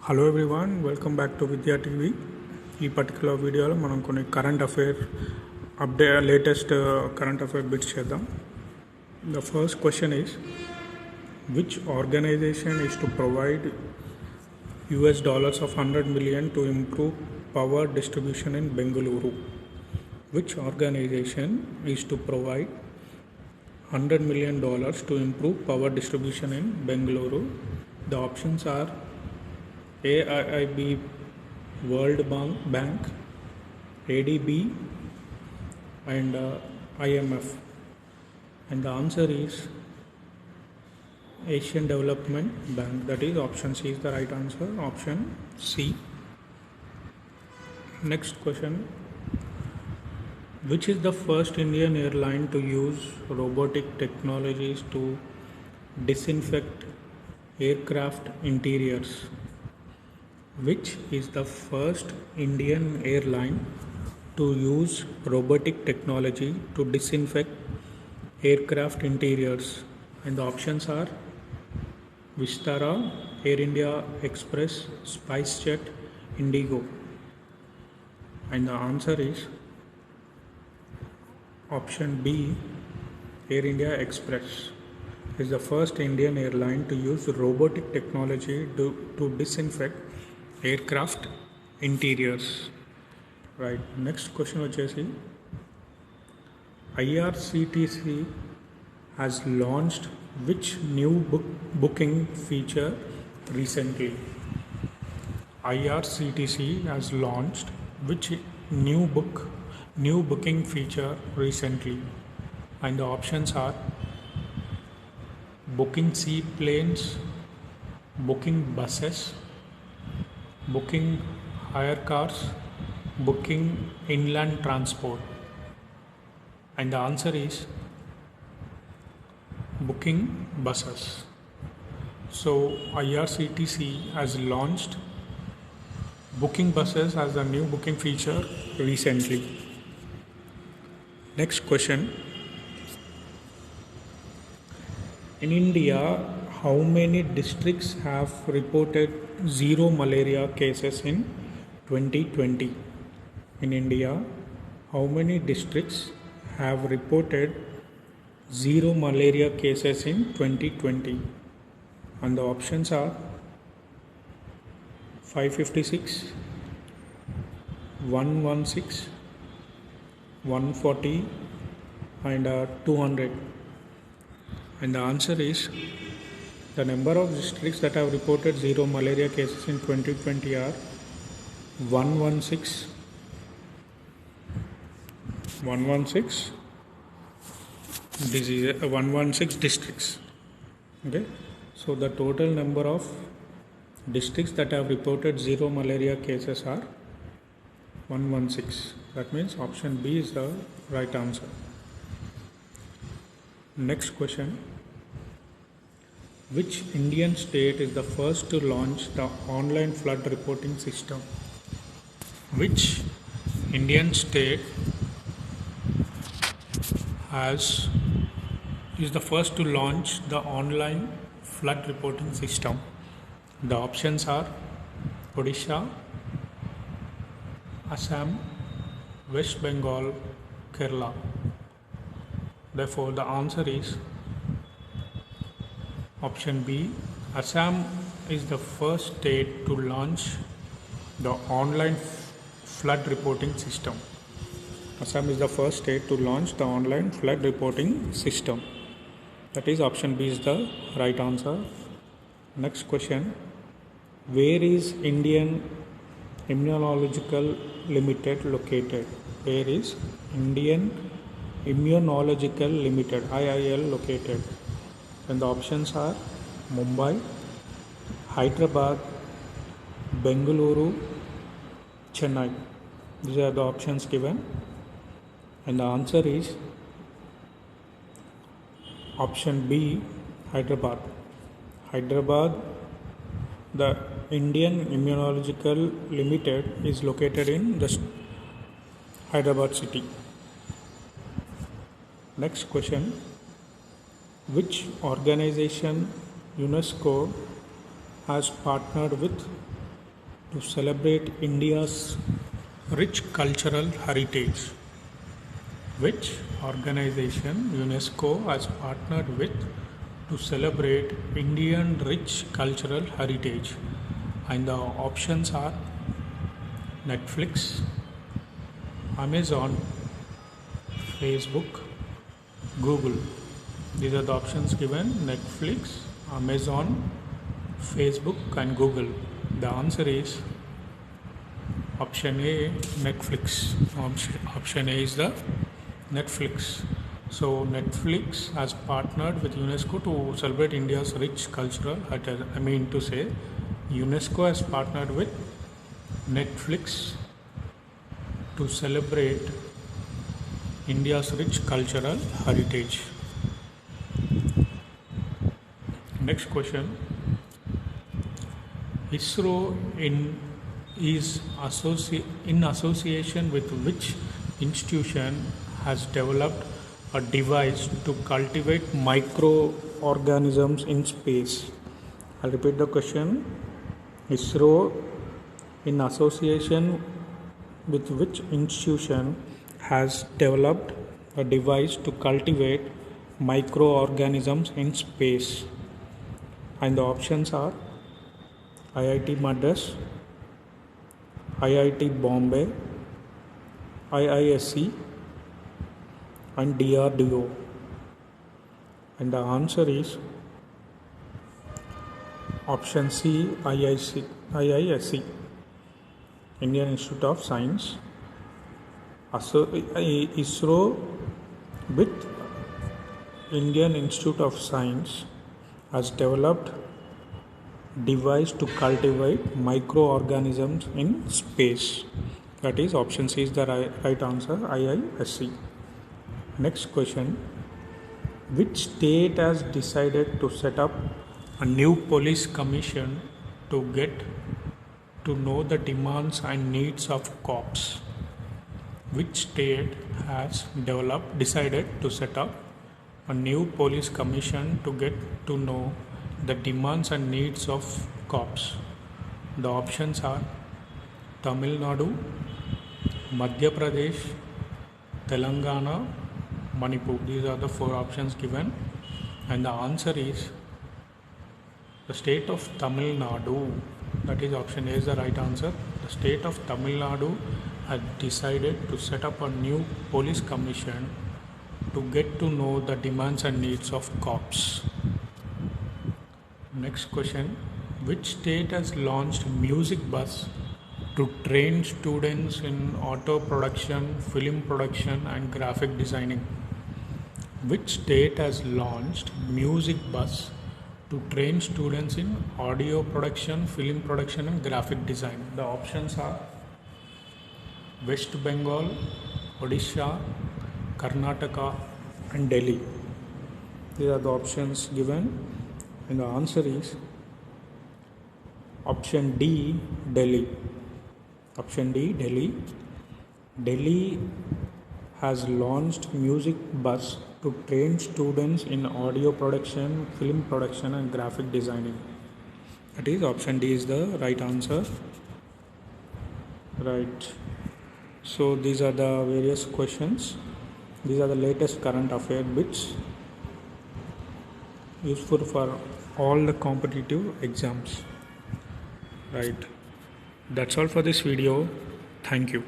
Hello everyone, welcome back to Vidya TV. ఈ particular వీడియోలో మనం కొన్ని current affair latest current affair bits చేద్దాం. The first question is, which organisation is to provide $100 million to improve power distribution in Bengaluru? Which organization is to provide $100 million to improve power distribution in Bengaluru? The options are AIIB, World Bank, ADB, and IMF. And the answer is Asian Development Bank. That is option C is the right answer. Option C. Next question. Which is the first Indian airline to use robotic technologies to disinfect aircraft interiors? Which is the first Indian airline to use robotic technology to disinfect aircraft interiors? And the options are Vistara, Air India Express, SpiceJet, Indigo. And the answer is option B, Air India Express is the first Indian airline to use robotic technology to disinfect aircraft interiors. Right. Next question vachesi, IRCTC has launched which new booking feature recently? IRCTC has launched which new booking feature recently? And the options are booking seaplanes, booking buses, booking hire cars, booking inland transport. And the answer is booking buses. So IRCTC has launched booking buses as a new booking feature recently. Next question. In India, how many districts have reported zero malaria cases in 2020? In India, how many districts have reported zero malaria cases in 2020? And the options are 556, 116, 140, and 200. And the answer is, the number of districts that have reported zero malaria cases in 2020 are 116. Disease 116 districts. Okay, so the total number of districts that have reported zero malaria cases are 116. That means option B is the right answer. Next question. Which Indian state is the first to launch the online flood reporting system? Which Indian state is the first to launch the online flood reporting system? The options are Odisha, Assam, West Bengal, Kerala. Therefore, the answer is option B. Assam is the first state to launch the online flood reporting system. Assam is the first state to launch the online flood reporting system. That is option B is the right answer. Next question. Where is Indian Immunological Limited located? Where is Indian Immunological Limited, IIL, located? And the options are Mumbai, Hyderabad, Bengaluru, Chennai. These are the options given. And the answer is option B, Hyderabad. Hyderabad, the Indian Immunological Limited is located in the Hyderabad city. Next question. Which organization UNESCO has partnered with to celebrate India's rich cultural heritage. Which organization UNESCO has partnered with to celebrate Indian rich cultural heritage? And the options are Netflix, Amazon, Facebook, Google. These are the options given: Netflix, Amazon, Facebook and Google. The answer is option A, Netflix. Option A is the Netflix. So Netflix has partnered with UNESCO to celebrate India's rich cultural heritage. I mean to say, UNESCO has partnered with Netflix to celebrate India's rich cultural heritage. Next question. ISRO is in association with which institution has developed a device to cultivate microorganisms in space? I'll repeat the question. ISRO in association with which institution has developed a device to cultivate microorganisms in space? And the options are IIT Madras, IIT Bombay, IISc and DRDO. And the answer is option C, IISc, Indian Institute of Science. ISRO with Indian Institute of Science has developed device to cultivate microorganisms in space. That is option C is the right answer, IISc. Next question. Which state has decided to set up a new police commission to get to know the demands and needs of cops? Which state has decided to set up a new police commission to get to know the demands and needs of cops? The options are Tamil Nadu, Madhya Pradesh, Telangana, Manipur. These are the four options given, and the answer is the state of Tamil Nadu. That is option A is the right answer. The state of Tamil Nadu had decided to set up a new police commission to get to know the demands and needs of cops. Next question. Which state has launched Music Bus to train students in auto production, film production and graphic designing? Which state has launched Music Bus to train students in audio production, film production and graphic design? The options are West Bengal, Odisha, Karnataka and Delhi. These are the options given, and the answer is option D, Delhi. Option D, Delhi. Delhi has launched Music Bus to train students in audio production, film production and graphic designing. That is option D is the right answer. Right. So these are the various questions. These are the latest current affair bits useful for all the competitive exams. Right. That's all for this video. Thank you.